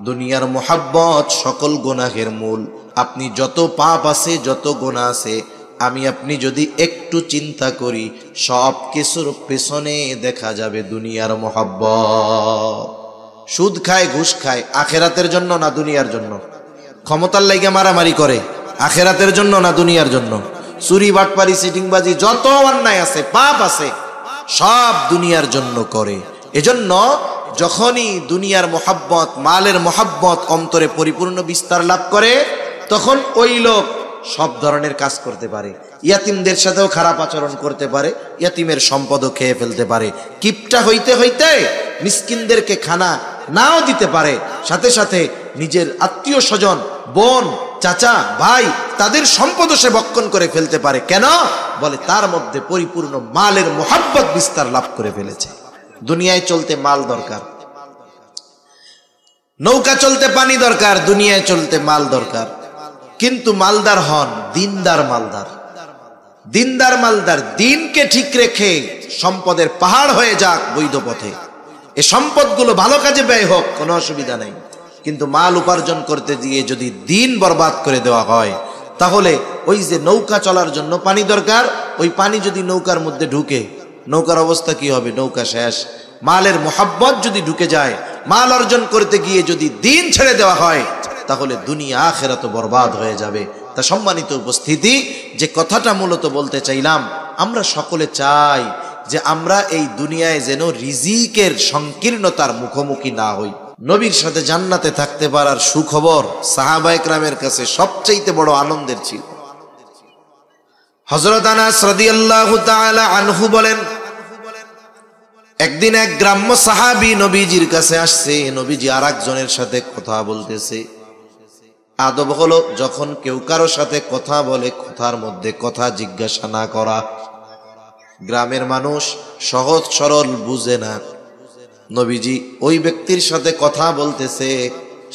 দুনিয়ার মোহাব্বত সকল গুনাহের মূল। আপনি যত পাপ আছে, যত গুনাহ আছে, আমি আপনি যদি একটু চিন্তা করি, সব কিছুর পেছনে দেখা যাবে দুনিয়ার মোহাব্বত। সুদ খায়, ঘুষ খায়, আখেরাতের জন্য না দুনিয়ার জন্য? ক্ষমতার লাইগা মারামারি করে, আখেরাতের জন্য না দুনিয়ার জন্য? চুরি, বাটপারি, সিটিংবাজি, যত অন্যায় আছে, পাপ আছে, সব দুনিয়ার জন্য করে। এজন্য যখনই দুনিয়ার মোহাব্বত, মালের মোহাব্বত অন্তরে পরিপূর্ণ বিস্তার লাভ করে, তখন ওই লোক সব ধরনের কাজ করতে পারে। ইয়াতিমদের সাথেও খারাপ আচরণ করতে পারে, ইয়াতিমের সম্পদও খেয়ে ফেলতে পারে, কিপটা হইতে হইতে মিসকিনদেরকে খানা নাও দিতে পারে, সাথে সাথে নিজের আত্মীয় স্বজন, বোন, চাচা, ভাই, তাদের সম্পদও সে ভক্ষণ করে ফেলতে পারে। কেন? বলে তার মধ্যে পরিপূর্ণ মালের মোহাব্বত বিস্তার লাভ করে ফেলেছে। দুনিয়ায় চলতে মাল দরকার, নৌকা চলতে পানি দরকার, দুনিয়ায় চলতে মাল দরকার। কিন্তু মালদার হন দিনদার মালদার, দিনদার মালদার, দিনকে ঠিক রেখে সম্পদের পাহাড় হয়ে যাক বৈধ পথে, এই সম্পদগুলো ভালো কাজে ব্যয় হোক, কোনো অসুবিধা নেই। কিন্তু মাল উপার্জন করতে গিয়ে যদি দিন বরবাদ করে দেওয়া হয়, তাহলে ওই যে নৌকা চলার জন্য পানি দরকার, ওই পানি যদি নৌকার মধ্যে ঢুকে, নৌকার অবস্থা কি হবে? নৌকা শেষ। মালের মোহাব্বত যদি ঢুকে যায়, মাল অর্জন করতে গিয়ে যদি দিন ছেড়ে দেওয়া হয়, তাহলে দুনিয়া আখিরাত বরবাদ হয়ে যাবে। তা সম্মানিত উপস্থিতি, যে কথাটা মূলত বলতে চাইলাম, আমরা সকলে চাই যে আমরা এই দুনিয়ায় যেন রিজিকের সংকীর্ণতার মুখোমুখি না হই। নবীর সাথে জান্নাতে থাকতে পারার সুখবর সাহাবায়ে কেরামের কাছে সবচেয়ে বড় আনন্দের ছিল। হযরত আনাস রাদিয়াল্লাহু তাআলা আনহু বলেন, একদিন এক গ্রাম্য সাহাবী নবীজির কাছে আসছে। নবীজি আরেকজনের সাথে কথা বলতেছে। আদব হলো যখন কেউ কারো সাথে কথা বলে, কথার মধ্যে কথা জিজ্ঞাসা না করা। গ্রামের মানুষ সহজ সরল বুঝে না। নবীজি ওই ব্যক্তির সাথে কথা বলতেছে,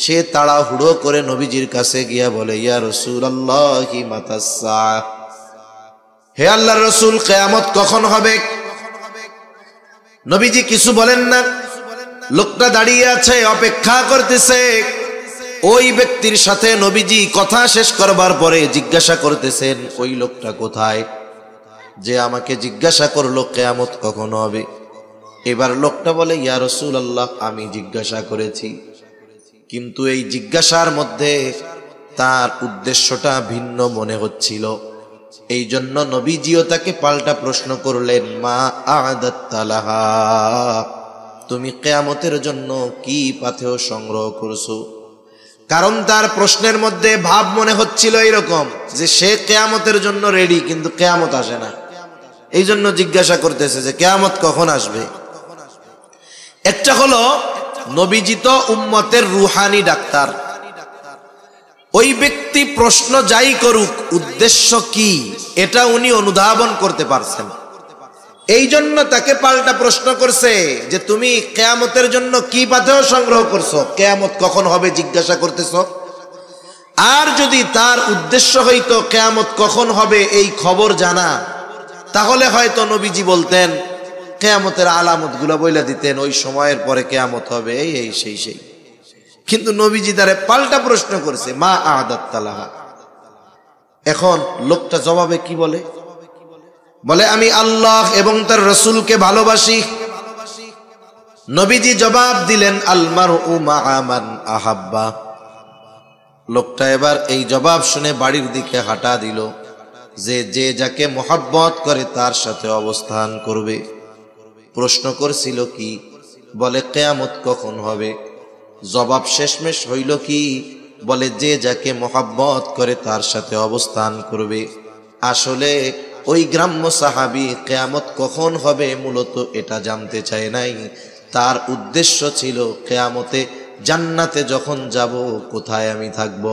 সে তাড়াহুড়ো করে নবীজির কাছে গিয়া বলে, ইয়া রাসূলুল্লাহি মাতাসসা, হে আল্লাহর রাসূল, কিয়ামত কখন হবে? নবীজি কিছু বলেন না। লোকটা দাঁড়িয়ে আছে, অপেক্ষা করতেছে। ওই ব্যক্তির সাথে নবীজি কথা শেষ করবার পরে জিজ্ঞাসা করতেছেন, ওই লোকটা কোথায় যে আমাকে জিজ্ঞাসা করলো কিয়ামত কখন হবে? এবার লোকটা বলে, ইয়া রাসূলুল্লাহ, আমি জিজ্ঞাসা করেছি, কিন্তু এই জিজ্ঞাসার মধ্যে তার উদ্দেশ্যটা ভিন্ন মনে হচ্ছিল। এই জন্য নবীজিও তাকে পাল্টা প্রশ্ন করলেন, মা আ'দাত্তা লাহা, তুমি কিয়ামতের জন্য কি পাথেয় সংগ্রহ করছো? কারণ তার প্রশ্নের মধ্যে ভাব মনে হচ্ছিল এরকম যে সে কিয়ামতের জন্য রেডি, কিন্তু কিয়ামত আসে না। এই জন্য জিজ্ঞাসা করতেছে যে কিয়ামত কখন আসবে। একটা হলো নবীজি তো উম্মতের রুহানি ডাক্তার, ওই ব্যক্তি প্রশ্ন যাই করুক উদ্দেশ্য কি এটা উনি অনুধাবন করতে পারছেন। এই জন্য তাকে পাল্টা প্রশ্ন করছে যে তুমি কিয়ামতের জন্য কি পাথেয় সংগ্রহ করছো, কিয়ামত কখন হবে জিজ্ঞাসা করতেছো। আর যদি তার উদ্দেশ্য হইতো কিয়ামত কখন হবে এই খবর জানা, তাহলে হয়তো নবীজি বলতেন, কিয়ামতের আলামতগুলো বইলা দিতেন, ওই সময়ের পরে কিয়ামত হবে, এই সেই। কিন্তু নবীজি তারে পাল্টা প্রশ্ন করছে, মা আ'দাত্তা লাহা। এখন লোকটা জবাবে কি বলে? বলে, আমি আল্লাহ এবং তার রাসূলকে ভালোবাসি। নবীজি জবাব দিলেন, আল মারউ মা'a মান আহাব্বা। লোকটা এবার এই জবাব শুনে বাড়ির দিকে হাঁটা দিল, যে যাকে মোহাব্বত করে তার সাথে অবস্থান করবে। প্রশ্ন করছিল কি? বলে, কিয়ামত কখন হবে? জবাব শেষমেশ হইল কি? বলে, যে যাকে মোহাব্বত করে তার সাথে অবস্থান করবে। আসলে ওই গ্রাম্য সাহাবী কিয়ামত কখন হবে মূলত এটা জানতে চায় নাই। তার উদ্দেশ্য ছিল কিয়ামতে জান্নাতে যখন যাব কোথায় আমি থাকব।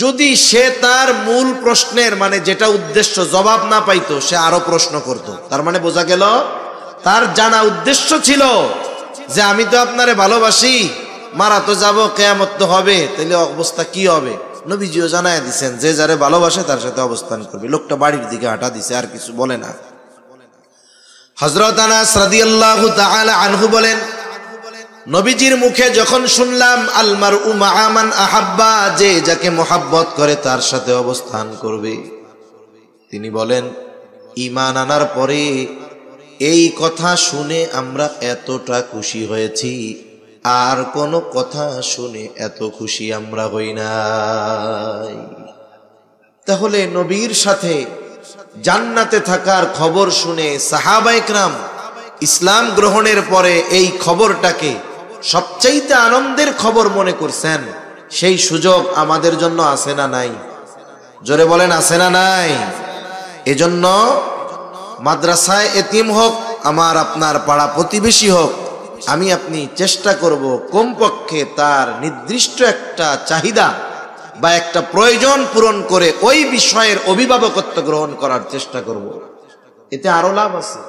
যদি সে তার মূল প্রশ্নের মানে যেটা উদ্দেশ্য জবাব না পাইতো, সে আরো প্রশ্ন করত। তার মানে বোঝা গেল তার জানা উদ্দেশ্য ছিল যে আমি তো আপনারে ভালোবাসি, মারা তো যাব, কিয়ামত তো হবে, তাহলে অবস্থা কি হবে? নবীজিও জানায় দিছেন যে যারে ভালোবাসে তার সাথে অবস্থান করবে। লোকটা বাড়ির দিকে হাঁটা দিছে, আর কিছু বলে না। হযরত আনাস রাদিয়াল্লাহু তাআলা আনহু বলেন, নবীজির মুখে যখন শুনলাম আল মারউ মাআ মান আহাব্বা, যে যাকে মোহাব্বত করে তার সাথে অবস্থান করবে, তিনি বলেন ঈমান আনার পরে এই কথা শুনে আমরা এতটা খুশি হয়েছি, আর কোনো কথা শুনে এত খুশি আমরা হই নাই। তাহলে নবীর সাথে জান্নাতে থাকার খবর শুনে সাহাবায়ে কেরাম ইসলাম গ্রহণের পরে এই খবরটাকে সবচাইতে আনন্দের খবর মনে করছেন। সেই সুযোগ আমাদের জন্য আছে না নাই? জোরে বলেন, আছে না নাই? এজন্য মাদ্রাসায় এতিম হোক, আমার আপনার পাড়া প্রতিবেশী হোক, আমি আপনি চেষ্টা করব কমপক্ষে তার নির্দিষ্ট একটা চাহিদা বা একটা প্রয়োজন পূরণ করে ওই বিষয়ের অভিভাবকত্ব গ্রহণ করার চেষ্টা করব। এতে আরো লাভ আছে,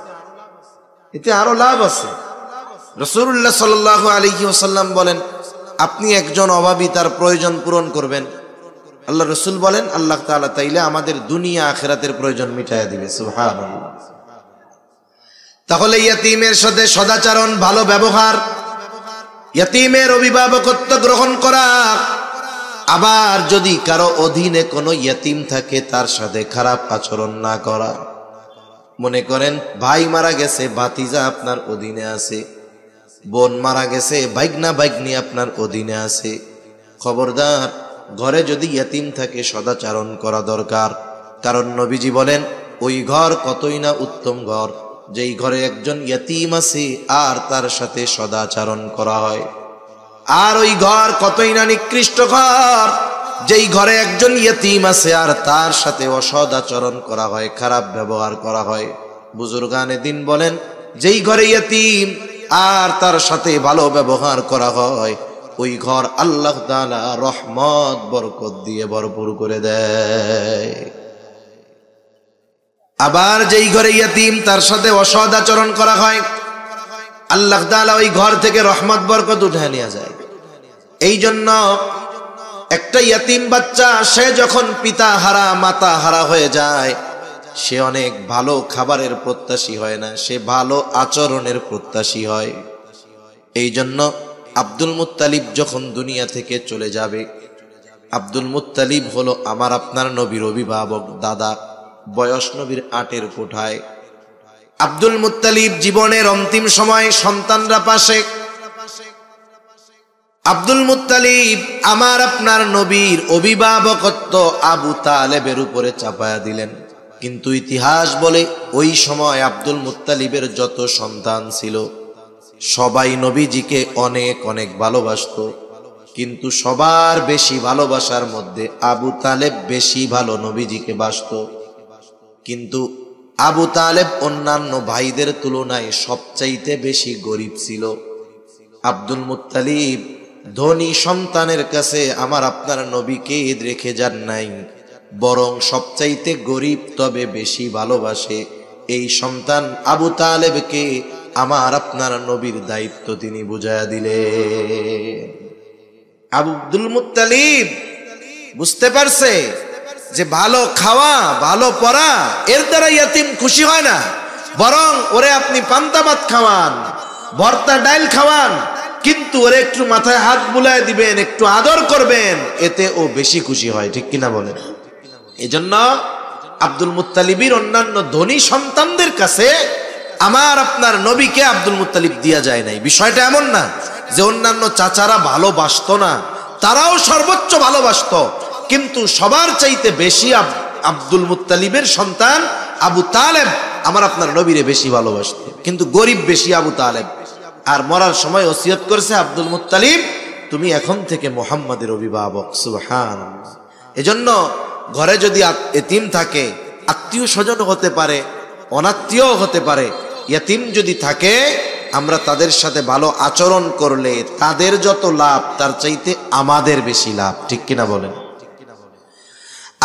এতে আরো লাভ আছে। রাসূলুল্লাহ সাল্লাল্লাহু আলাইহি ওয়াসাল্লাম বলেন, আপনি একজন অভাবী, তার প্রয়োজন পূরণ করবেন, আল্লাহ রসুল বলেন আল্লাহ তাআলা তাইলে আমাদের দুনিয়া আখিরাতের প্রয়োজন মিটাইয়া দিবে। সুবহানাল্লাহ। তাহলে ইয়তীমের সাথে সদাচরণ, ভালো ব্যবহার, ইয়তীমের অভিভাবকত্ব গ্রহণ করা, আবার যদি কারো অধীনে কোনো ইয়তীম থাকে তার সাথে খারাপ আচরণ না করা। মনে করেন ভাই মারা গেছে, ভাতিজা আপনার অধীনে আছে, বোন মারা গেছে, ভাইগনা ভাইগনি আপনার অধীনে আছে, খবরদার ঘরে যদি ইয়তীম থাকে সদাচরণ করা দরকার। কারণ নবীজি বলেন ওই ঘর কতই না উত্তম ঘর যেই ঘরে একজন ইয়তীম আছে আর তার সাথে সদাচরণ করা হয়, আর ওই ঘর কতই না নিকৃষ্ট ঘর যেই ঘরে একজন ইয়তীম আছে আর তার সাথে অসদাচরণ করা হয়, খারাপ ব্যবহার করা হয়। বুজুর্গানে দিন বলেন যেই ঘরে ইয়তীম আর তার সাথে ভালো ব্যবহার করা হয় ওই ঘর আল্লাহ তাআলা রহমত বরকত দিয়ে ভরপুর করে দেয়। আবার যেই ঘরে ইয়তীম তার সাথে অসদাচরণ করা হয় আল্লাহ তাআলা ওই ঘর থেকে রহমত বরকত উঠে নিয়ে যায়। এই জন্য একটা ইয়তীম বাচ্চা সে যখন পিতা হারা মাতা হারা হয়ে যায় সে অনেক ভালো খাবারের প্রত্যাশী হয় না, সে ভালো আচরণের প্রত্যাশী হয়। এই জন্য আব্দুল মুত্তালিব যখন দুনিয়া থেকে চলে যাবে, আব্দুল মুত্তালিব হলো আমার আপনার নবীর অভিভাবক, দাদা, বয়স নবীর 8-এর কোঠায়। আব্দুল মুত্তালিব জীবনের অন্তিম সময় সন্তানরা পাশে, আব্দুল মুত্তালিব আমার আপনার নবীর অভিভাবকত্ব আবু তালেবের উপরে চাপায়া দিলেন। কিন্তু ইতিহাস বলে ওই সময় আব্দুল মুত্তালিবের যত সন্তান ছিল সবাই নবীজিকে অনেক অনেক ভালোবাসতো, কিন্তু সবার বেশি ভালোবাসার মধ্যে আবু তালেব বেশি ভালো নবীজিকে বাসতো। কিন্তু আবু তালেব অন্যান্য ভাইদের তুলনায় সবচাইতে বেশি গরিব ছিল। আব্দুল মুত্তালিব ধনী সন্তানের কাছে আমার আপনার নবীকে রেখে যান নাই, বরং সবচাইতে গরিব তবে বেশি ভালোবাসে এই সন্তান আবু তালেবকে আমার আপনার নবীর দায়িত্ব তিনি বুঝায়া দিলেন। আব্দুল মুত্তালিব বুঝতে পারছে যে ভালো খাওয়া ভালো পড়া এর দ্বারা ইয়তীম খুশি হয় না, বরং ওরে আপনি পান্তা ভাত খাওয়ান, ভর্তা ডাল খাওয়ান, কিন্তু ওরে একটু মাথায় হাত বুলায় দিবেন, একটু আদর করবেন, এতে ও বেশি খুশি হয়। ঠিক কিনা বলেন? এজন্য আব্দুল মুত্তালিবের অন্যান্য ধনী সন্তানদের কাছে আমার আপনার নবীকে আব্দুল মুত্তালিব দিয়া যায় নাই। বিষয়টা এমন না যে অন্যান্য চাচারা ভালোবাসতো না, তারাও সর্বোচ্চ ভালোবাসতো, কিন্তু সবার চাইতে বেশি আব্দুল মুত্তালিবের সন্তান আবু তালেব আমার আপনার নবীরে বেশি ভালোবাসতো, কিন্তু গরিব বেশি আবু তালেব। আর মরার সময় ওসিয়ত করেছে আব্দুল মুত্তালিব তুমি এখন থেকে মুহাম্মাদের অভিভাবক। সুবহানাল্লাহ। এজন্য ঘরে যদি এতিম থাকে, আত্মীয় স্বজন হতে পারে, অনাত্মীয় হতে পারে, ইয়তীম যদি থাকে আমরা তাদের সাথে ভালো আচরণ করলে তাদের যত লাভ তার চাইতে আমাদের বেশি লাভ। ঠিক কিনা বলেন?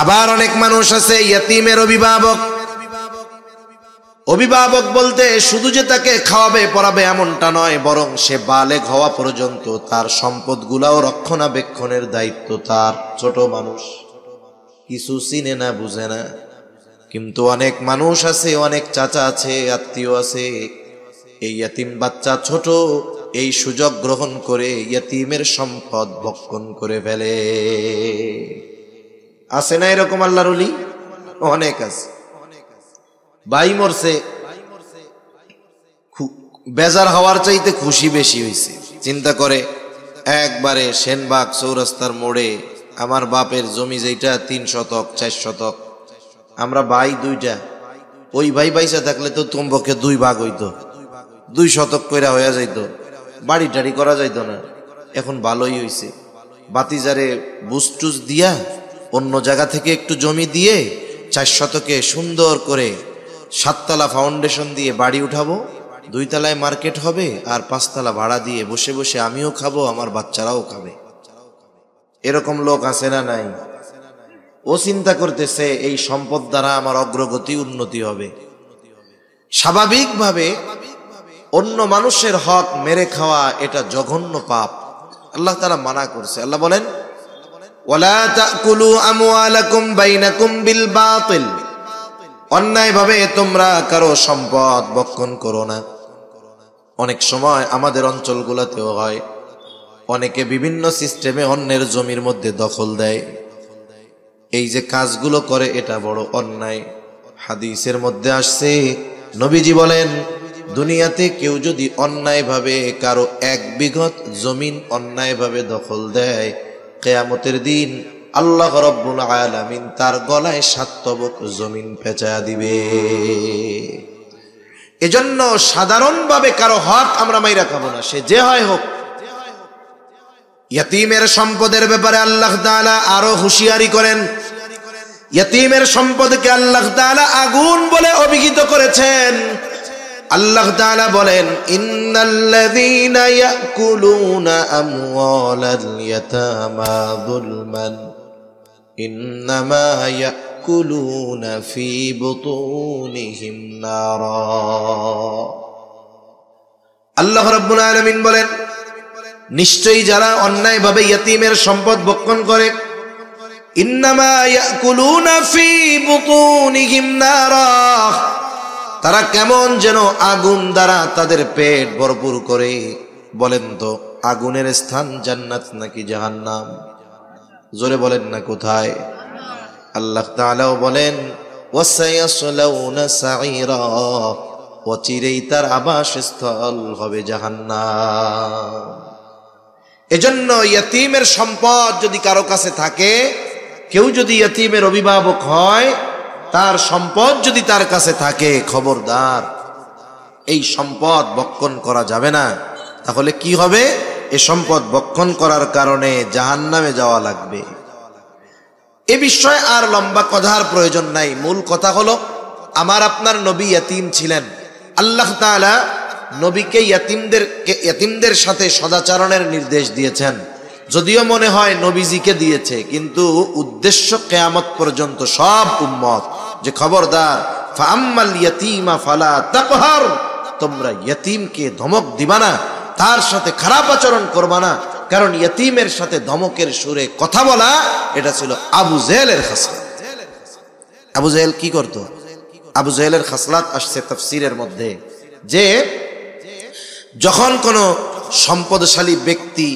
আবার অনেক মানুষ আছে ইয়তীমের অভিভাবক। অভিভাবক বলতে শুধু যে তাকে খাওয়াবে পড়াবে এমনটা নয়, বরং সে বালেগ হওয়া পর্যন্ত তার সম্পদগুলাও রক্ষণাবেক্ষণের দায়িত্ব তার। ছোট মানুষ কিছু চিনে না, বুঝে না, কিন্তু অনেক মানুষ আছে, অনেক চাচা আছে, আত্মীয় আছে, এই ইয়তীম বাচ্চা ছোট এই সুযোগ গ্রহণ করে ইয়তীমের সম্পদ ভক্ষণ করে ফেলে। আছে না এরকম আল্লাহর ওলি? অনেক আছে। ভাই মরছে, বেজার হওয়ার চাইতে খুশি বেশি হয়েছে। চিন্তা করে একবারে সেনবাগ চৌরাস্তার মোড়ে আমার বাপের জমি যেটা 3 শতক 4 শতক, আমরা ভাই 2টা, ওই ভাই বাইসা থাকলে তো তোমাকে 2 ভাগ হইতো, 2 শতক কইরা হয়ে যাইতো, বাড়ি টাড়ি করা যাইতো না। এখন ভালোই হইছে, বাতিজারে বুস্টুস দিয়া অন্য জায়গা থেকে একটু জমি দিয়ে 4 শতকে সুন্দর করে 7 তলা ফাউন্ডেশন দিয়ে বাড়ি উঠাবো, 2 তলায় মার্কেট হবে, আর 5 তলা ভাড়া দিয়ে বসে বসে আমিও খাবো, আমার বাচ্চারাও খাবে। এরকম লোক আছে না নাই? ও চিন্তা করতেছে এই সম্পদ দ্বারা আমার অগ্রগতি উন্নতি হবে। স্বাভাবিকভাবে অন্য মানুষের হক মেরে খাওয়া এটা জঘন্য পাপ, আল্লাহ তাআলা মানা করছে। আল্লাহ বলেন, ওয়ালা তাকুলু আমওয়ালাকুম বাইনাকুম বিল বাতিল, অন্যায়ভাবে তোমরা কারো সম্পদ ভক্ষণ করো না। অনেক সময় আমাদের অঞ্চলগুলোতেও হয়, অনেকে বিভিন্ন সিস্টেমে অন্যের জমির মধ্যে দখল দেয়। এই যে কাজগুলো করে এটা বড় অন্যায়। হাদিসের মধ্যে আসছে, নবীজি বলেন, দুনিয়াতে কেউ যদি অন্যায়ভাবে কারো 1 বিঘত জমিন অন্যায়ভাবে দখল দেয়, কিয়ামতের দিন আল্লাহ রাব্বুল আলামিন তার গলায় 7 তবক জমিন পেঁচায়া দিবে। এজন্য সাধারণভাবে কারো হক আমরা মাইরা খাবো না, সে যে হয় হোক। ইয়তীমের সম্পদের ব্যাপারে আল্লাহ তাআলা আরো হুঁশিয়ারি করেন। ইয়তীমের সম্পদকে আল্লাহ তাআলা আগুন বলে অভিহিত করেছেন। আল্লাহ তাআলা বলেন, ইন্নাল্লাযীনা ইয়াকুলুনা আমওয়ালাল ইয়াতামা যুলমান ইন্নামা ইয়াকুলুনা ফি বুতুনিহিম নারা। আল্লাহ রাব্বুল আলামিন বলেন, নিশ্চয়ই যারা অন্যায়ভাবে ইয়তীমের সম্পদ ভক্ষণ করে, ইন্নামা ইয়াকুলুনা ফি বুতুনিহিম নারা, তারা কেমন যেন আগুন দ্বারা তাদের পেট ভরপুর করে। বলেন তো, আগুনের স্থান জান্নাত নাকি জাহান্নাম? জোরে বলেন না, কোথায়? আল্লাহ তাআলাও বলেন, ওয়াসায়াসলাউনা সাঈরা, অচিরেই তার আবাসস্থল হবে জাহান্নাম। এজন্য ইয়তীমের সম্পদ যদি কারো কাছে থাকে, কেউ যদি ইয়তীমের অভিভাবক হয়, তার সম্পদ যদি তার কাছে থাকে, খবরদার, এই সম্পদ ভক্ষণ করা যাবে না। তাহলে কি হবে? এই সম্পদ ভক্ষণ করার কারণে জাহান্নামে যাওয়া লাগবে। এ বিষয়ে আর লম্বা কথার প্রয়োজন নাই। মূল কথা হলো, আমার আপনার নবী ইয়তীম ছিলেন। আল্লাহ তাআলা নবীকে ইয়তীমদের সাথে সদাচরণের নির্দেশ দিয়েছেন। যদিও মনে হয় নবীজিকে দিয়েছে, কিন্তু উদ্দেশ্য কিয়ামত পর্যন্ত সব উম্মত, যে খবরদার, ফাআম্মাল ইয়াতীমা ফালা তাকহার, তোমরা ইয়তীমকে ধমক দিবা না, তার সাথে খারাপ আচরণ করবা না। কারণ ইয়তীমের সাথে ধমকের সুরে কথা বলা, এটা ছিল আবু জেহেলের খাসলাত। আবু জেহেল কি করত? আবু জেহেলের খাসলাত আসছে তাফসীরের মধ্যে, যে যখন কোনো সম্পদশালী ব্যক্তি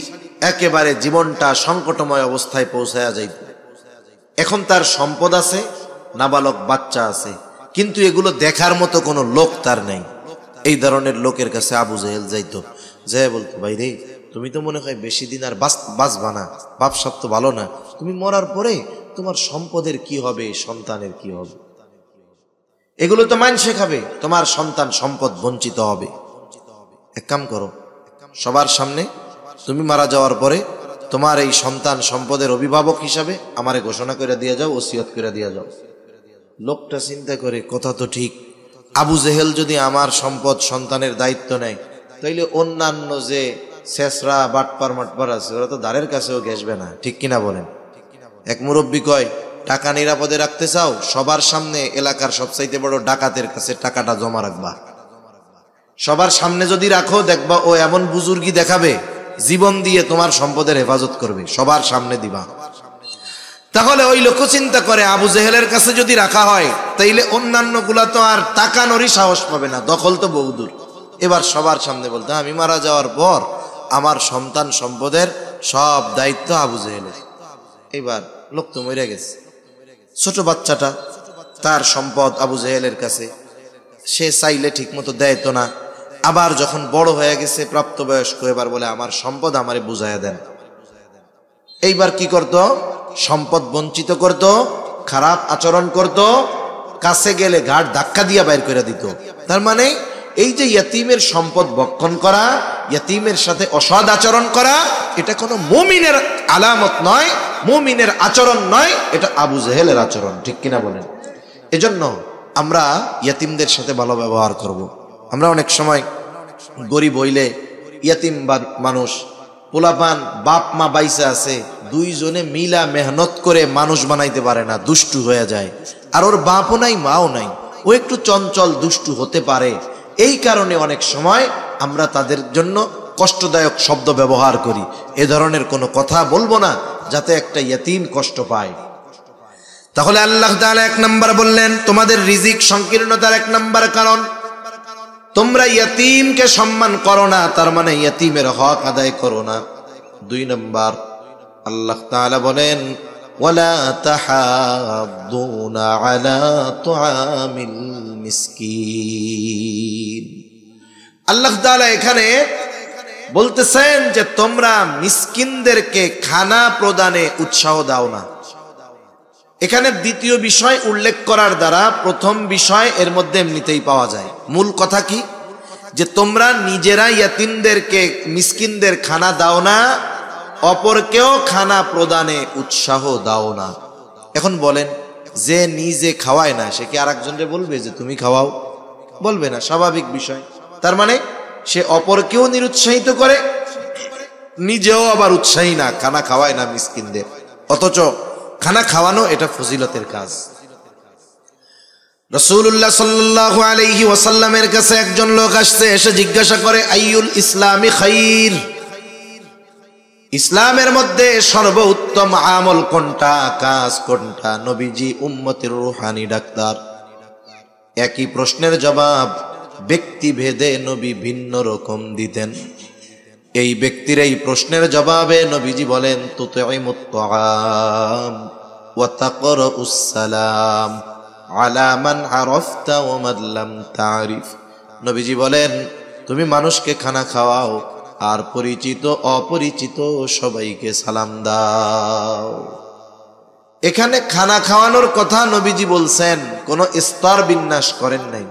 একেবারে জীবনটা সংকটময় অবস্থায় পৌঁছায়া যাইত, এখন তার সম্পদ আছে, নাবালক বাচ্চা আছে, কিন্তু এগুলো দেখার মতো কোনো লোক তার নেই। এই ধরনের লোকের কাছে আবু জেহেল যাইতো, যে বলতো, ভাই রে, তুমি তো মনে হয় বেশি দিন আর বাঁচবা না, বাপ সব তো ভালো না, তুমি মরার পরে তোমার সম্পদের কি হবে, সন্তানের কি হবে, এগুলো তো মানুষে খাবে, তোমার সন্তান সম্পদ বঞ্চিত হবে। এক কাম করো, সবার সামনে তুমি মারা যাওয়ার পরে তোমার এই সন্তান সম্পদের অভিভাবক হিসাবে আমারে ঘোষণা করে দিয়ে যাও, ওসিয়ত করে দিয়ে যাও। লোকটা চিন্তা করে, কথা তো ঠিক, আবু জেহেল যদি আমার সম্পদ সন্তানের দায়িত্ব নেয়, তাইলে অন্যান্য যে শেষরা বাটপার মাটপার আছে, ওরা তো দ্বারের কাছেও ঘেসবে না, ঠিক কিনা বলেন? এক মুরব্বী কয়, টাকা নিরাপদে রাখতে চাও, সবার সামনে এলাকার সবচাইতে বড় ডাকাতের কাছে টাকাটা জমা রাখবা। সবার সামনে যদি রাখো, দেখবা ও এমন বুজুর্গি দেখাবে, জীবন দিয়ে তোমার সম্পদের হেফাজত করবে, সবার সামনে দিবা। তাহলে ওই লোক চিন্তা করে, আবু জেহেলের কাছে যদি রাখা হয়, তাইলে অন্যান্য গুলা তো আর তাকানোরই সাহস পাবে না, দখল তো বহুদূর। এবার সবার সামনে বলতো, আমি মারা যাওয়ার পর আমার সন্তান সম্পদের সব দায়িত্ব আবু জেহেলের। এবার লোক তো মরে গেছে, ছোট বাচ্চাটা, তার সম্পদ আবু জেহেলের কাছে, সে চাইলে ঠিক মতো দেয় তো না। আবার যখন বড় হয়ে গেছে, প্রাপ্তবয়স্ক, এবার বলে আমার সম্পদ আমারে বুঝাইয়া দেন। এইবার কি করত? সম্পদ বঞ্চিত করত, খারাপ আচরণ করত, কাছে গেলে ঘাট ধাক্কা দিয়া বাইর করে দিত। তার মানে এই যে ইয়তিমের সম্পদ ভক্ষণ করা, ইয়তিমের সাথে অসৎ আচরণ করা, এটা কোনো মুমিনের আলামত নয়, মুমিনের আচরণ নয়, এটা আবু জেহেলের আচরণ। ঠিক কিনা বলেন? এজন্য আমরা ইয়তিমদের সাথে ভালো ব্যবহার করব। আমরা অনেক সময় গরিব হইলে ইয়তিম মানুষ, পোলাপান বাপ মা বাইসা আছে, দুইজনে মিলা মেহনত করে মানুষ বানাইতে পারে না, দুষ্টু হয়ে যায়। আর ওর বাপও নাই মাও নাই, ও একটু চঞ্চল দুষ্টু হতে পারে। এই কারণে অনেক সময় আমরা তাদের জন্য কষ্টদায়ক শব্দ ব্যবহার করি। এ ধরনের কোনো কথা বলবো না যাতে একটা ইয়তিম কষ্ট পায়। তাহলে আল্লাহ তাআলা 1 নাম্বার বললেন, তোমাদের রিজিক সংকীর্ণতার 1 নাম্বার কারণ তোমরা ইয়তিমকে সম্মান করো না, তার মানে ইয়তিমের হক আদায় করো না। 2 নাম্বার আল্লাহ তাআলা বলেন, ওয়ালা তাহাদ্দুনা আলা তুআমিল মিসকিন। আল্লাহ তাআলা এখানে বলতেছেন যে তোমরা মিসকিনদেরকে খানা প্রদানে উৎসাহ দাও না। এখানে দ্বিতীয় বিষয় উল্লেখ করার দ্বারা প্রথম বিষয় এর মধ্যে এমনিতেই পাওয়া যায়। মূল কথা কি? যে তোমরা নিজেরা ইয়তিমদেরকে, মিসকিনদের খানা দাও না, অপরকেও খানা প্রদানে উৎসাহ দাও না। এখন বলেন, যে নিজে খাওয়ায় না সে কি আরেকজনকে বলবে যে তুমি খাওয়াও? বলবে না, স্বাভাবিক বিষয়। তার মানে সে অপরকেও নিরুৎসাহিত করে, নিজেও আবার উৎসাহী না, খানা খাওয়ায় না মিসকিনদের। অথচ খানা খাওয়ানো এটা ফজিলতের কাজ। রাসূলুল্লাহ সাল্লাল্লাহু আলাইহি ওয়াসাল্লামের কাছে একজন লোক আসছে, এসে জিজ্ঞাসা করে, আইয়ুল ইসলামি খাইর, ইসলামের মধ্যে সর্বোত্তম আমল কোনটা, কাজ কোনটা? নবীজি উম্মতের রূহানি ডাক্তার। একই প্রশ্নের জবাব ব্যক্তি ভেদে নবী ভিন্ন রকম দিতেন। এই ব্যক্তির এই প্রশ্নের জবাবে নবীজি বলেন, তুতঈমুত তাআম ওয়া তাকরাউস সালাম আলা মান আরাফতা ওয়া মান লাম তারিফ। নবীজি বলেন, তুমি মানুষকে খানা খাওয়াও, আর পরিচিত অপরিচিত সবাইকে সালাম দাও। এখানে খানা খাওয়ানোর কথা নবীজি বলছেন, কোনো স্তর বিন্যাস করেন নাই,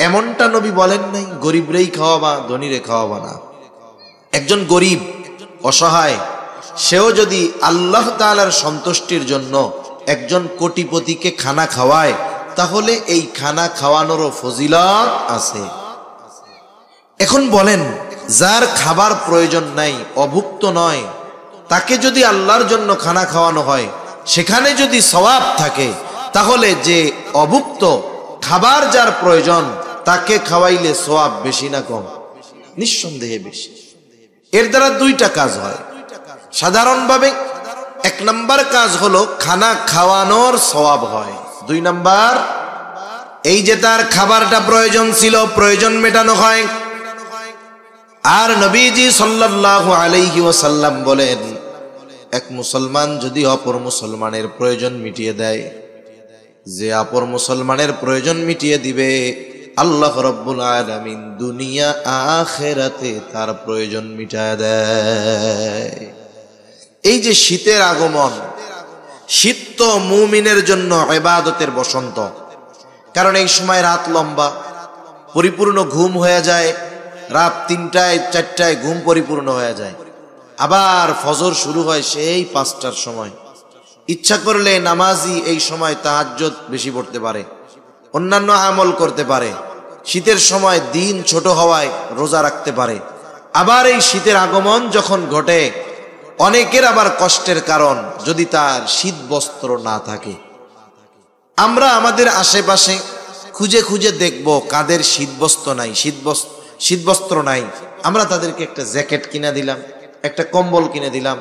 এমনটা নবী বলেন নাই গরিবরেই খাওয়াবা, ধনীরে খাওয়াবা না। একজন গরিব অসহায়, সেও যদি আল্লাহ তাআলার সন্তুষ্টির জন্য একজন কোটিপতিকে খানা খাওয়ায়, তাহলে এই খানা খাওয়ানোরও ফজিলত আছে। এখন বলেন, যার খাবার প্রয়োজন নাই, অভুক্ত নয়, তাকে যদি আল্লাহর জন্য খানা খাওয়ানো হয়, সেখানে যদি সওয়াব থাকে, তাহলে যে অভুক্ত, খাবার যার প্রয়োজন, তাকে খাওয়াইলে সওয়াব বেশি না কম? নিঃসন্দেহে বেশি। এর দ্বারা 2টা কাজ হয় সাধারণভাবে। 1 নাম্বার কাজ হলো খানা খাওয়ানোর সওয়াব হয়। 2 নাম্বার, এই যে তার খাবারটা প্রয়োজন ছিল, প্রয়োজন মেটানো হয়। আর নবীজি সাল্লাল্লাহু আলাইহি ওয়াসাল্লাম বলেন, এক মুসলমান যদি অপর মুসলমানের প্রয়োজন মিটিয়ে দেয়, যে অপর মুসলমানের প্রয়োজন মিটিয়ে দিবে, আল্লাহ রাব্বুল আলামিন দুনিয়া আখিরাতে তার প্রয়োজন মিটায় দেয়। এই যে শীতের আগমন, শীত তো মুমিনের জন্য ইবাদতের বসন্ত, কারণ এই সময় রাত লম্বা, পরিপূর্ণ ঘুম হয়ে যায়, রাত 3টায় 4টায় ঘুম পরিপূর্ণ হয়ে যায়। আবার ফজর শুরু হয় সেই 5টার সময়। ইচ্ছা করলে নামাজি এই সময় তাহাজ্জুদ বেশি পড়তে পারে, অন্যান্য আমল করতে পারে। শীতের সময় দিন ছোট হওয়ায় রোজা রাখতে পারে। আবার এই শীতের আগমন যখন ঘটে, অনেকের আবার কষ্টের কারণ যদি তার শীত বস্ত্র না থাকে। আমরা আমাদের আশেপাশে খুঁজে খুঁজে দেখব কাদের শীত বস্ত্র নাই। আমরা তাদেরকে একটা জ্যাকেট কিনে দিলাম, একটা কম্বল কিনে দিলাম,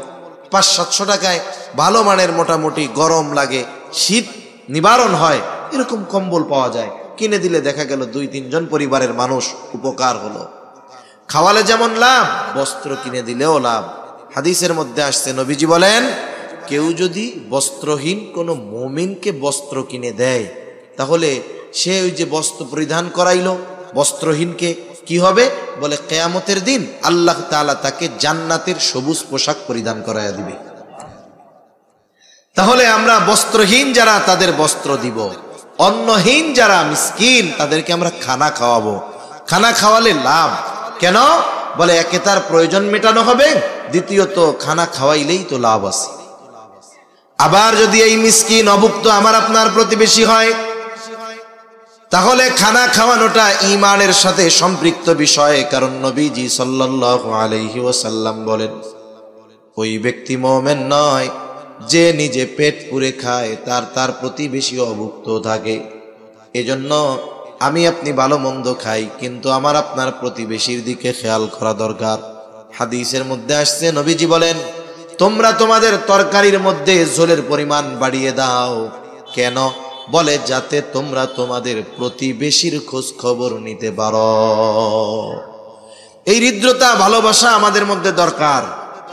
500-700 টাকায় ভালো মানের, মোটামুটি গরম লাগে, শীত নিবারণ হয়, এরকম কম্বল পাওয়া যায়। কিনে দিলে দেখা গেল 2-3 জন পরিবারের মানুষ উপকার হলো। খাওয়ালে যেমন লাভ, বস্ত্র কিনে দিলেও লাভ। হাদিসের মধ্যে আসছে, নবীজি বলেন, কেউ যদি বস্ত্রহীন কোনো মুমিনকে বস্ত্র কিনে দেয়, তাহলে সে ওই যে বস্ত্র পরিধান করাইলো বস্ত্রহীনকে, কি হবে বলে, কিয়ামতের দিন আল্লাহ তাআলা তাকে জান্নাতের সবুজ পোশাক পরিধান করাইয়া দিবে। তাহলে আমরা বস্ত্রহীন যারা তাদের বস্ত্র দিব, অন্নহীন যারা মিসকিন তাদেরকে আমরা খানা খাওয়াবো। খানা খাওয়ালে লাভ। কেন বলে, একে তার প্রয়োজন মেটানো হবে, দ্বিতীয়ত খানা খাওয়াইলেই তো লাভ আছে। আবার যদি এই মিসকিন অভুক্ত আমার আপনার প্রতিবেশী হয়, তাহলে খানা খাওয়ানোটা ঈমানের সাথে সম্পৃক্ত বিষয়। কারণ নবীজি সাল্লাল্লাহু আলাইহি ওয়াসাল্লাম বলেন, ওই ব্যক্তি মুমিন নয় যে নিজে পেট পুরে খায়, তার প্রতিবেশী অভুক্ত থাকে। এজন্য আমি আপনি ভালো মন্দ খাই, কিন্তু আমার আপনার প্রতিবেশীর দিকে খেয়াল করা দরকার। হাদিসের মধ্যে আসছে, নবীজি বলেন, তোমরা তোমাদের তরকারির মধ্যে ঝোলের পরিমাণ বাড়িয়ে দাও। কেন বলে, যাতে তোমরা তোমাদের প্রতিবেশীর খোঁজ খবর নিতে পারো। এই হৃদ্রতা ভালোবাসা আমাদের মধ্যে দরকার।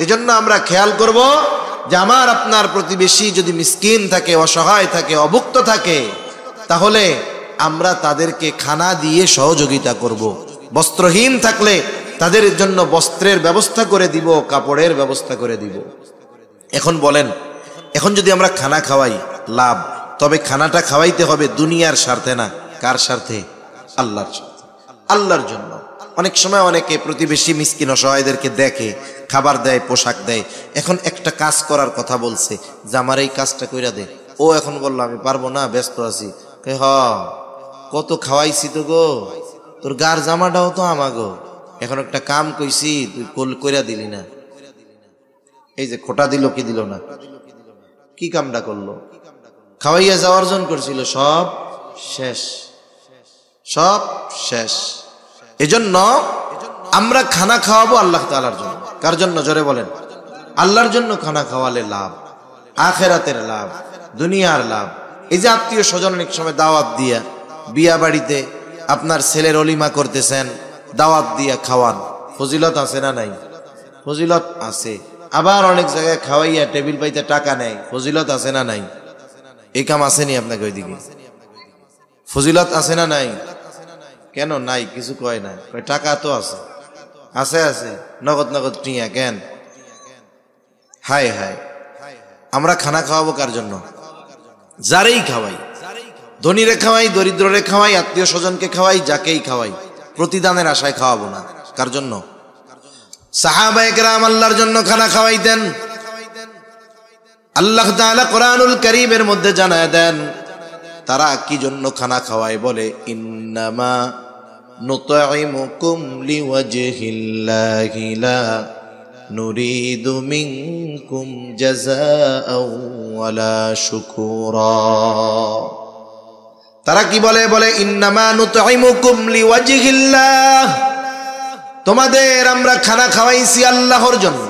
এজন্য আমরা খেয়াল করব যে আমার আপনার প্রতিবেশী যদি মিসকিন থাকে, অসহায় থাকে, অভুক্ত থাকে, তাহলে আমরা তাদেরকে খানা দিয়ে সহযোগিতা করব। বস্ত্রহীন থাকলে তাদের জন্য বস্ত্রের ব্যবস্থা করে দিব, কাপড়ের ব্যবস্থা করে দিব। এখন বলেন, এখন যদি আমরা খানা খাওয়াই লাভ, তবে খানাটা খাওয়াইতে হবে দুনিয়ার স্বার্থে না। কার স্বার্থে? আল্লাহর স্বার্থে, আল্লাহর জন্য। অনেক সময় অনেকে প্রতিবেশী মিসকিন অসহায়দেরকে দেখে, খাবার দেয়, পোশাক দেয়। এখন একটা কাজ করার কথা বলছে যে আমার এই কাজটা কইরা দে। ও এখন বললো আমি পারবো না, ব্যস্ত আছি। হ, কত খাওয়াইছি তো গো, তোর গার জামাটাও তো আমাগো, এখন একটা কাম কইছি তুই কইরা দিলি না। এই যে খোটা দিল কি দিল না, কি কামটা করলো? খাওয়াইয়া যাওয়ার জন্য করছিল, সব শেষ, সব শেষ। এজন্য আমরা খানা খাওয়াবো আল্লাহ তাআলার জন্য। কার জন্য? জোরে বলেন। আল্লাহর জন্য খানা খাওয়ালে লাভ, আখিরাতের লাভ, দুনিয়ার লাভ। এই যে আত্মীয় স্বজন অনেক সময় দাওয়াত দিয়া, বিয়া বাড়িতে আপনার ছেলের অলিমা করতেছেন, দাওয়াত দিয়া খাওয়ান, ফজিলত আছে না নাই? ফজিলত আছে। আবার অনেক জায়গায় খাওয়াইয়া টেবিল পাইতে টাকা নেয়, ফজিলত আছে না নাই? এই কাম আসেনি আপনাকে? ওইদিকে ফজিলত আছে না নাই? কেন নাই? কিছু কয় না, টাকা তো আছে, আছে আছে, নগদ নগদ টিয়া কেন? হায় হায়, আমরা খানা খাওয়াবো কার জন্য? যারেই খাওয়াই, ধনীরে খাওয়াই, দরিদ্ররে খাওয়াই, আত্মীয় স্বজনকে খাওয়াই, যাকেই খাওয়াই, প্রতিদানের আশায় খাওয়াবো না। কার জন্য? সাহাবায়ে কেরাম আল্লাহর জন্য খানা খাওয়াইতেন। আল্লাহ তাআলা কোরআনুল কারীমের মধ্যে জানায় দেন তারা কি জন্য খানা খাওয়ায়। বলে, ইন্নামা নুতঈমুকুম লিওয়াজহিল্লাহি লা নুরিদু মিনকুম জাযাআও ওয়ালা শুকুরা। তারা কি বলে? বলে, ইন্নামা নুতঈমুকুম লিওয়াজহিল্লাহ, তোমাদের আমরা খানা খাওয়াইছি আল্লাহর জন্য।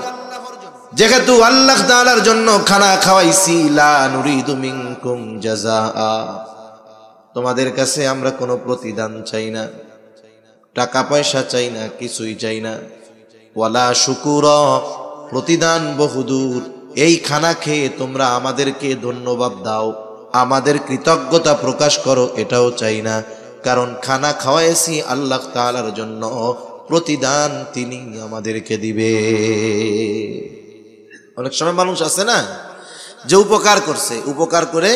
যেহেতু আল্লাহ তাআলার জন্য খানা খাওয়াইছি, লা নুরিদু মিনকুম জাযাআ, তোমাদের কাছে আমরা কোনো প্রতিদান চাই না, টাকা পয়সা চাই না, কিছুই চাই না। ওয়ালা শুকুরা, প্রতিদান বহুদূর। এই খানা খেয়ে তোমরা আমাদেরকে ধন্যবাদ দাও, আমাদের কৃতজ্ঞতা প্রকাশ করো, এটাও চাই না। কারণ খানা খাওয়াইছি আল্লাহ তাআলার জন্য, প্রতিদান তিনি আমাদেরকে দিবে। অনেক সময় মানুষ আছে না যে উপকার করছে, উপকার করে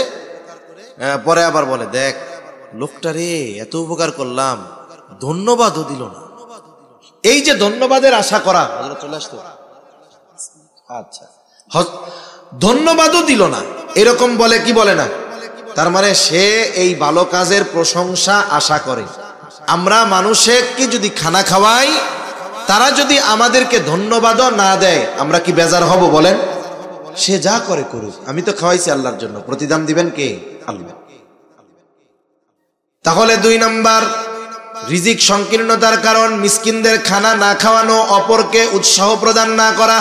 পরে আবার বলে, দেখ লোকটা রে, এত উপকার করলাম, ধন্যবাদও দিল না। এই যে ধন্যবাদের আশা করা, চলে আসতো, আচ্ছা, ধন্যবাদও দিল না, এরকম বলে কি বলে না? তার মানে সে এই ভালো কাজের প্রশংসা আশা করে। আমরা মানুষকে যদি খানা খাওয়াই, তারা যদি আমাদেরকে ধন্যবাদও না দেয়, আমরা কি বেজার হব বলেন? সে যা করে করুক, আমি তো খাওয়াইছি আল্লাহর জন্য, প্রতিদান দিবেন কে? আল্লাহ। তাহলে 2 নাম্বার, রিজিক সংকীর্ণতার কারণ মিসকিনদের খানা না খাওয়ানো, অপরকে উৎসাহ প্রদান না করা।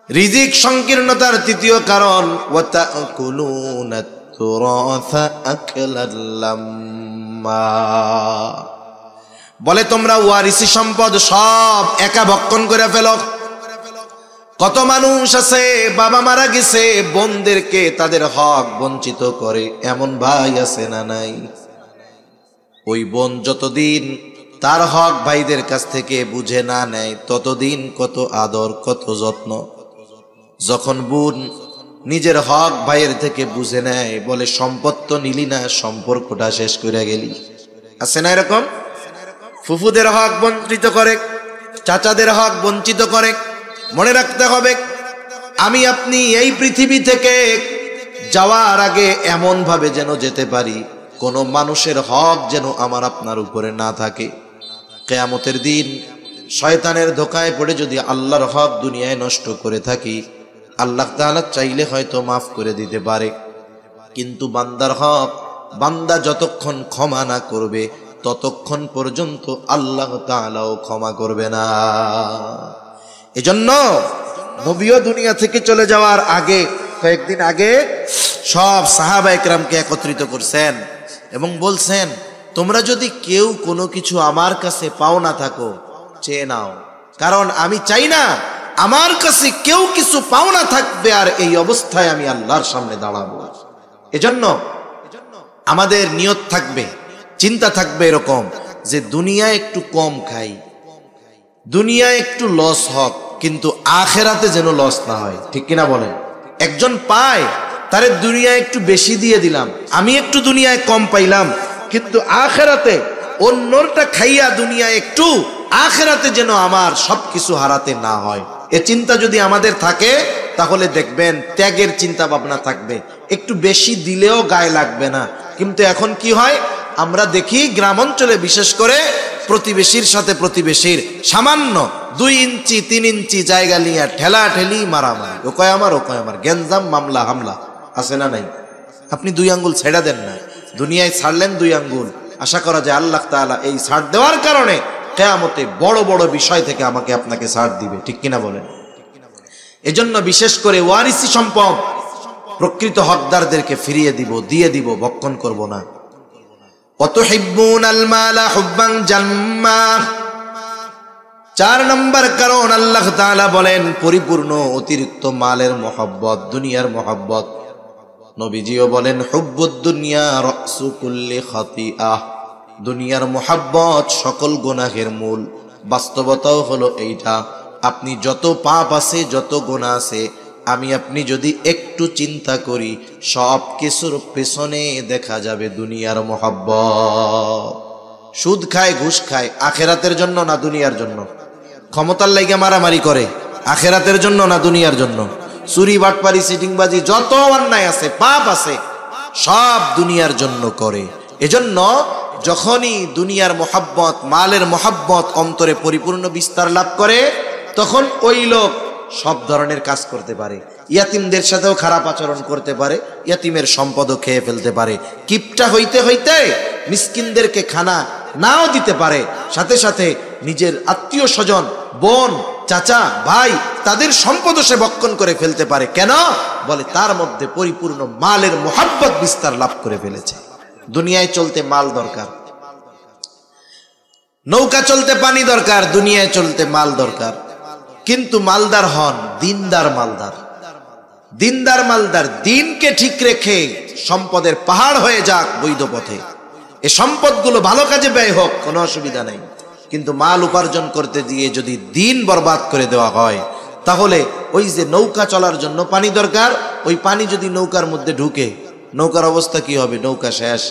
রিজিক সংকীর্ণতার 3য় কারণ, ওয়াতাকুলুনাত তুরাসা আকলাল লাম্মা, জাম্মা। বলে তোমরা ওয়ারিসি সম্পদ সব একা ভক্ষণ করে ফেলো। কত মানুষ আছে বাবা মারা গেছে, বোনদেরকে তাদের হক বঞ্চিত করে, এমন ভাই আছে না নাই? ওই বোন যতদিন তার হক ভাইদের কাছ থেকে বুঝে না নেয়, ততদিন কত আদর কত যত্ন। যখন বোন নিজের হক ভাইয়ের থেকে বুঝে নেয়, বলে সম্পদ তো নিলি না, সম্পর্কটা শেষ করে গেলি। আছে না এরকম? ফুফুদের হক বঞ্চিত করে, চাচাদের হক বঞ্চিত করে। মনে রাখতে হবে, আমি আপনি এই পৃথিবী থেকে যাওয়ার আগে এমন ভাবে যেন যেতে পারি কোনো মানুষের হক যেন আমার আপনার উপরে না থাকে। কিয়ামতের দিন শয়তানের ধোঁকায় পড়ে যদি আল্লাহর হক দুনিয়ায় নষ্ট করে থাকি, আল্লাহ তাআলা চাইলে হয়তো মাফ করে দিতে পারে, কিন্তু বান্দার হক বান্দা যতক্ষণ ক্ষমা না করবে ততক্ষণ পর্যন্ত আল্লাহ তাআলাও ক্ষমা করবে না। এজন্য নবীও দুনিয়া থেকে চলে যাওয়ার আগে, কয়েকদিন আগে সব সাহাবায়ে কেরামকে একত্রিত করছেন এবং বলছেন, তোমরা যদি কেউ কোনো কিছু আমার কাছে পাও না থাকো, চেয়ে নাও, কারণ আমি চাই না আমার কাছে কেউ কিছু পাও না থাকবে আর এই অবস্থায় আমি আল্লাহর সামনে দাঁড়াবো। এজন্য আমাদের নিয়ত থাকবে, চিন্তা থাকবে এরকম যে দুনিয়া একটু কম খাই, দুনিয়া একটু লস হোক, কিন্তু আখেরাতে যেন লস না হয়। ঠিক কিনা বলেন? একজন পায়, তারে দুনিয়া একটু বেশি দিয়ে দিলাম, আমি একটু দুনিয়ায় কম পাইলাম, কিন্তু আখেরাতে অন্যটা খাইয়া দুনিয়া একটু, আখেরাতে যেন আমার সবকিছু হারাতে না হয়। এ চিন্তা যদি আমাদের থাকে তাহলে দেখবেন ত্যাগের চিন্তা ভাবনা থাকবে, একটু বেশি দিলেও গায়ে লাগবে না। কিন্তু এখন কি হয়, আমরা দেখি গ্রাম অঞ্চলে বিশেষ করে প্রতিবেশীর সাথে প্রতিবেশীর সামান্য 2 ইঞ্চি 3 ইঞ্চি জায়গা নিয়ে ঠেলা ঠেলি মারামারি, ও কয় আমার ও কয় আমার, গেঞ্জাম মামলা হামলা, আছে না নাই? আপনি 2 আঙ্গুল ছেড়া দেন না, দুনিয়ায় ছাড়লেন 2 আঙ্গুল, আশা করা যায় আল্লাহ তাআলা এই ছাড় দেওয়ার কারণে কিয়ামতে বড় বড় বিষয় থেকে আমাকে আপনাকে ছাড় দিবে। ঠিক কিনা বলেন? এজন্য বিশেষ করে ওয়ারিসি সম্পদ প্রকৃত হকদারদেরকে ফিরিয়ে দিব, দিয়ে দিব, ভক্ষণ করব না। ওয়াতুহিব্বুনাল মালা হুব্বান জাম্মা। 4 নম্বর কারণ আল্লাহ তাআলা বলেন পরিপূর্ণ অতিরিক্ত মালের মহব্বত, দুনিয়ার মহব্বত। নবীজিও বলেন হুব্বুদ দুনিয়া রাসু কুল্লি খাতিআহ। দুনিয়ার মহব্বত সকল গুনাহের মূল। বাস্তবতাও হলো এইটা, আপনি যত পাপ আছে, যত গুনাহ আছে, আমি আপনি যদি একটু চিন্তা করি, সব কিছুর পেছনে দেখা যাবে দুনিয়ার মহব্বত। সুদ খায়, ঘুষ খায়, আখেরাতের জন্য না দুনিয়ার জন্য? ক্ষমতার লাইগা মারামারি করে, আখেরাতের জন্য না দুনিয়ার জন্য? চুরি বাটপারি সিটিংবাজি যত অন্যায় আছে, পাপ আছে, সব দুনিয়ার জন্য করে। এজন্য যখনই দুনিয়ার মহব্বত, মালের মহব্বত অন্তরে পরিপূর্ণ বিস্তার লাভ করে, তখন ওই লোক সব ধরনের কাজ করতে পারে। ইয়াতিমদের সাথেও খারাপ আচরণ করতে পারে, ইয়াতিমের সম্পদও খেয়ে ফেলতে পারে, কিপটা হইতে হইতে মিসকিনদেরকে খানা নাও দিতে পারে, সাথে সাথে নিজের আত্মীয় স্বজন, বোন, চাচা, ভাই, তাদের সম্পদও সে ভক্ষণ করে ফেলতে পারে। কেন? বলে তার মধ্যে পরিপূর্ণ মালের মহব্বত বিস্তার লাভ করে ফেলেছে। দুনিয়ায় চলতে মাল দরকার, নৌকা চলতে পানি দরকার, দুনিয়ায় চলতে মাল দরকার। কিন্তু মালদার হন দিনদার মালদার, দিনদার মালদার, দিনকে ঠিক রেখে সম্পদের পাহাড় হয়ে যাক বৈধ পথে, এই সম্পদগুলো ভালো কাজে ব্যয় হোক, কোনো অসুবিধা নাই। কিন্তু মাল উপার্জন করতে গিয়ে যদি দিন বরবাদ করে দেওয়া হয়, তাহলে ওই যে নৌকা চলার জন্য পানি দরকার, ওই পানি যদি নৌকার মধ্যে ঢুকে, নৌকার অবস্থা কি হবে? নৌকা শেষ।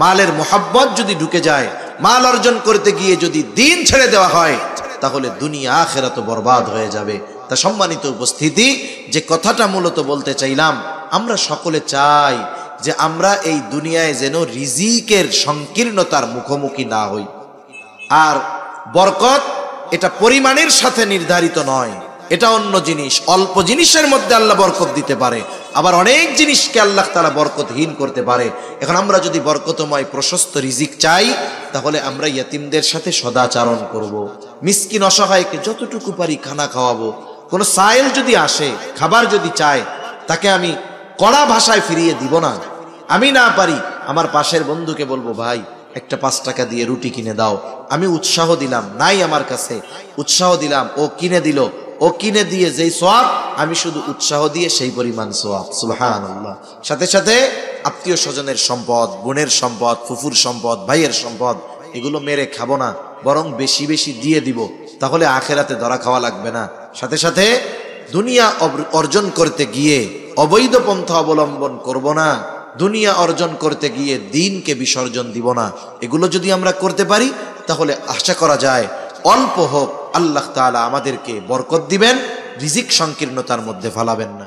মালের মোহাব্বত যদি ঢুকে যায়, মাল অর্জন করতে গিয়ে যদি দিন ছেড়ে দেওয়া হয়, তাহলে দুনিয়া আখিরাত বরবাদ হয়ে যাবে। তা সম্মানিত উপস্থিতি, যে কথাটা মূলত বলতে চাইলাম, আমরা সকলে চাই যে আমরা এই দুনিয়ায় যেন রিজিকের সংকীর্ণতার মুখোমুখি না হই। আর বরকত এটা পরিমাণের সাথে নির্ধারিত নয়, এটা অন্য জিনিস। অল্প জিনিসের মধ্যে আল্লাহ বরকত দিতে পারে, আবার অনেক জিনিসকে আল্লাহ তাআলা বরকতহীন করতে পারে। এখন আমরা যদি বরকতময় প্রশস্ত রিজিক চাই, তাহলে আমরা ইয়াতিমদের সাথে সদাচরণ করব, মিসকিন অসহায়কে যতটুকু পারি খানা খাওয়াবো। কোনো সায়েল যদি আসে, খাবার যদি চায়, তাকে আমি কড়া ভাষায় ফিরিয়ে দিব না। আমি না পারি আমার পাশের বন্ধুকে বলবো, ভাই একটা 5 টাকা দিয়ে রুটি কিনে দাও। আমি উৎসাহ দিলাম, নাই আমার কাছে, উৎসাহ দিলাম, ও কিনে দিল, ও কিনে দিয়ে যেই সওয়াব, আমি শুধু উৎসাহ দিয়ে সেই পরিমাণ সওয়াব। সুবহানাল্লাহ। সাথে সাথে আত্মীয় স্বজনের সম্পদ, বোনের সম্পদ, ফুফুর সম্পদ, ভাইয়ের সম্পদ, এগুলো মেরে খাবো না, বরং বেশি বেশি দিয়ে দিব, তাহলে আখেরাতে ধরা খাওয়া লাগবে না। সাথে সাথে দুনিয়া অর্জন করতে গিয়ে অবৈধ পন্থা অবলম্বন করব না, দুনিয়া অর্জন করতে গিয়ে দ্বীনকে বিসর্জন দিব না। এগুলো যদি আমরা করতে পারি তাহলে আশা করা যায় অল্প হোক আল্লাহ তাআলা আমাদেরকে বরকত দিবেন, রিজিক সংকীর্ণতার মধ্যে ফালাবেন না।